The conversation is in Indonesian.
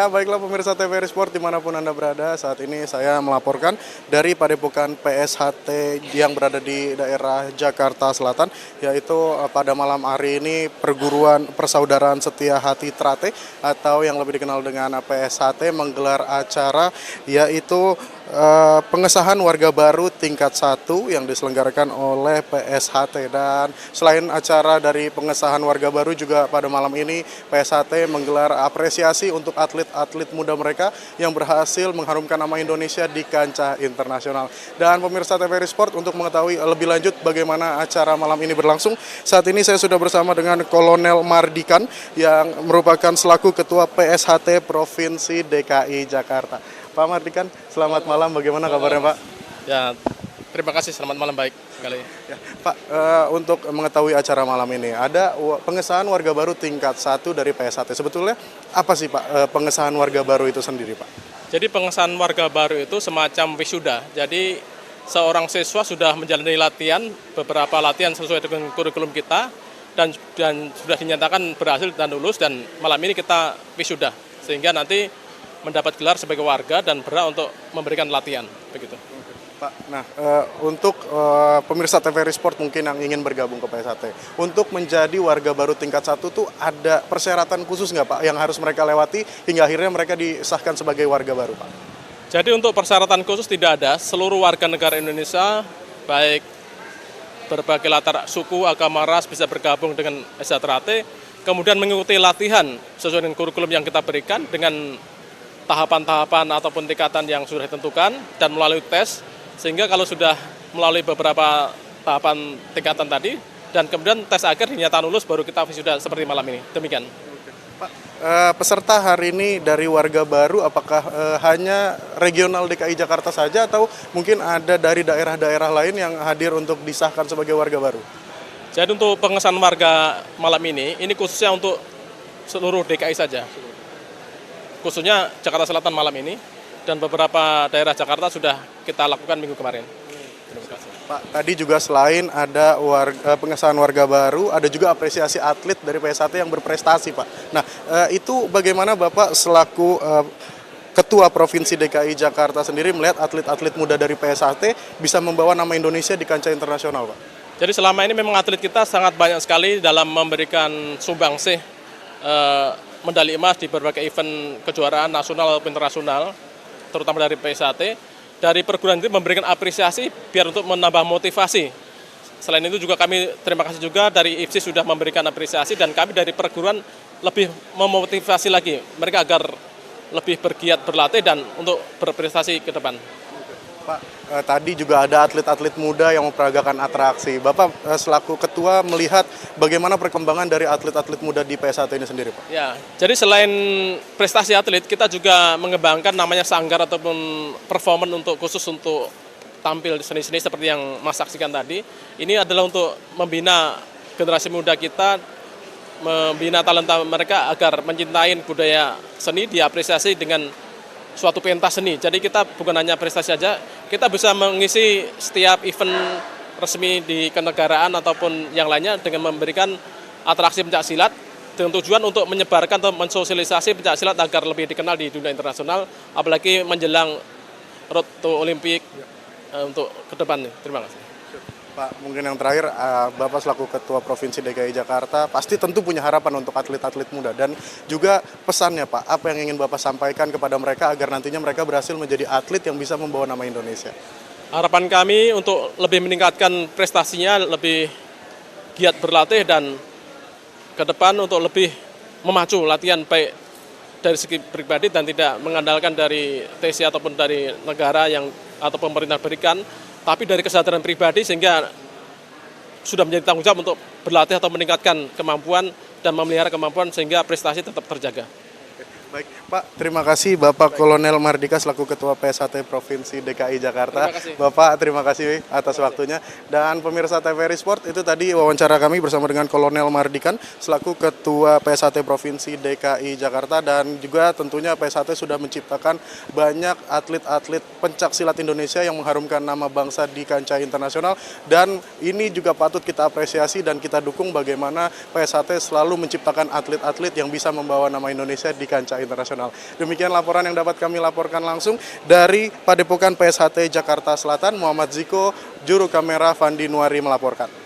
Ya, baiklah pemirsa TVRI Sport dimanapun Anda berada, saat ini saya melaporkan dari Padepokan PSHT yang berada di daerah Jakarta Selatan, yaitu pada malam hari ini Perguruan Persaudaraan Setia Hati Trate atau yang lebih dikenal dengan PSHT menggelar acara yaitu pengesahan warga baru tingkat 1 yang diselenggarakan oleh PSHT. Dan selain acara dari pengesahan warga baru juga pada malam ini PSHT menggelar apresiasi untuk atlet-atlet muda mereka yang berhasil mengharumkan nama Indonesia di kancah internasional. Dan pemirsa TVRI Sport, untuk mengetahui lebih lanjut bagaimana acara malam ini berlangsung, saat ini saya sudah bersama dengan Kolonel Mardikan yang merupakan selaku Ketua PSHT Provinsi DKI Jakarta. Pak Mardikan, selamat malam. Bagaimana kabarnya, Pak? Ya, terima kasih. Selamat malam, baik sekali. Ya, Pak, untuk mengetahui acara malam ini, ada pengesahan warga baru tingkat 1 dari PSHT. Sebetulnya apa sih, Pak, pengesahan warga baru itu sendiri, Pak? Jadi pengesahan warga baru itu semacam wisuda. Jadi seorang siswa sudah menjalani latihan, beberapa latihan sesuai dengan kurikulum kita, dan sudah dinyatakan berhasil dan lulus, dan malam ini kita wisuda. Sehingga nanti mendapat gelar sebagai warga dan berhak untuk memberikan latihan, begitu. Pak, nah untuk pemirsa TVRI Sport mungkin yang ingin bergabung ke PSHT, untuk menjadi warga baru tingkat 1 tuh ada persyaratan khusus nggak, Pak, yang harus mereka lewati hingga akhirnya mereka disahkan sebagai warga baru, Pak? Jadi untuk persyaratan khusus tidak ada. Seluruh warga negara Indonesia, baik berbagai latar suku, agama, ras, bisa bergabung dengan PSHT, kemudian mengikuti latihan sesuai dengan kurikulum yang kita berikan dengan tahapan-tahapan ataupun tingkatan yang sudah ditentukan dan melalui tes, sehingga kalau sudah melalui beberapa tahapan tingkatan tadi dan kemudian tes akhir dinyatakan lulus, baru kita wisuda seperti malam ini. Demikian. Pak, peserta hari ini dari warga baru apakah hanya regional DKI Jakarta saja atau mungkin ada dari daerah-daerah lain yang hadir untuk disahkan sebagai warga baru? Jadi untuk pengesahan warga malam ini khususnya untuk seluruh DKI saja. Khususnya Jakarta Selatan malam ini, dan beberapa daerah Jakarta sudah kita lakukan minggu kemarin. Terima kasih. Pak, tadi juga selain ada pengesahan warga baru, ada juga apresiasi atlet dari PSHT yang berprestasi, Pak. Nah, itu bagaimana Bapak selaku Ketua Provinsi DKI Jakarta sendiri melihat atlet-atlet muda dari PSHT bisa membawa nama Indonesia di kancah internasional, Pak? Jadi selama ini memang atlet kita sangat banyak sekali dalam memberikan sumbangsih medali emas di berbagai event kejuaraan nasional maupun internasional, terutama dari PSHT. Dari perguruan itu memberikan apresiasi biar untuk menambah motivasi. Selain itu juga kami terima kasih juga dari IFSI sudah memberikan apresiasi, dan kami dari perguruan lebih memotivasi lagi mereka agar lebih bergiat berlatih dan untuk berprestasi ke depan. Pak, tadi juga ada atlet-atlet muda yang memperagakan atraksi. Bapak selaku ketua melihat bagaimana perkembangan dari atlet-atlet muda di PSHT ini sendiri, Pak? Ya, jadi selain prestasi atlet, kita juga mengembangkan namanya sanggar ataupun performance khusus untuk tampil di seni-seni seperti yang Mas saksikan tadi. Ini adalah untuk membina generasi muda kita, membina talenta mereka agar mencintai budaya seni, diapresiasi dengan suatu pentas seni. Jadi kita bukan hanya prestasi saja, kita bisa mengisi setiap event resmi di kenegaraan ataupun yang lainnya dengan memberikan atraksi pencaksilat dengan tujuan untuk menyebarkan atau mensosialisasi pencaksilat agar lebih dikenal di dunia internasional, apalagi menjelang Road to Olympic untuk ke depan. Terima kasih. Pak, mungkin yang terakhir, Bapak selaku Ketua Provinsi DKI Jakarta pasti tentu punya harapan untuk atlet-atlet muda, dan juga pesannya, Pak, apa yang ingin Bapak sampaikan kepada mereka agar nantinya mereka berhasil menjadi atlet yang bisa membawa nama Indonesia? Harapan kami untuk lebih meningkatkan prestasinya, lebih giat berlatih, dan ke depan untuk lebih memacu latihan baik dari segi pribadi dan tidak mengandalkan dari TC ataupun dari negara yang atau pemerintah berikan, tapi dari kesadaran pribadi, sehingga sudah menjadi tanggung jawab untuk berlatih atau meningkatkan kemampuan dan memelihara kemampuan sehingga prestasi tetap terjaga. Baik, Pak, terima kasih Bapak Kolonel Mardika selaku Ketua PSHT Provinsi DKI Jakarta. Terima kasih. Bapak, terima kasih atas waktunya. Dan pemirsa TVRI Sport, itu tadi wawancara kami bersama dengan Kolonel Mardikan selaku Ketua PSHT Provinsi DKI Jakarta, dan juga tentunya PSHT sudah menciptakan banyak atlet-atlet pencaksilat Indonesia yang mengharumkan nama bangsa di kancah internasional, dan ini juga patut kita apresiasi dan kita dukung bagaimana PSHT selalu menciptakan atlet-atlet yang bisa membawa nama Indonesia di kancah internasional. nasional. Demikian laporan yang dapat kami laporkan langsung dari Padepokan PSHT Jakarta Selatan. Muhammad Ziko, juru kamera Fandi Nuari melaporkan.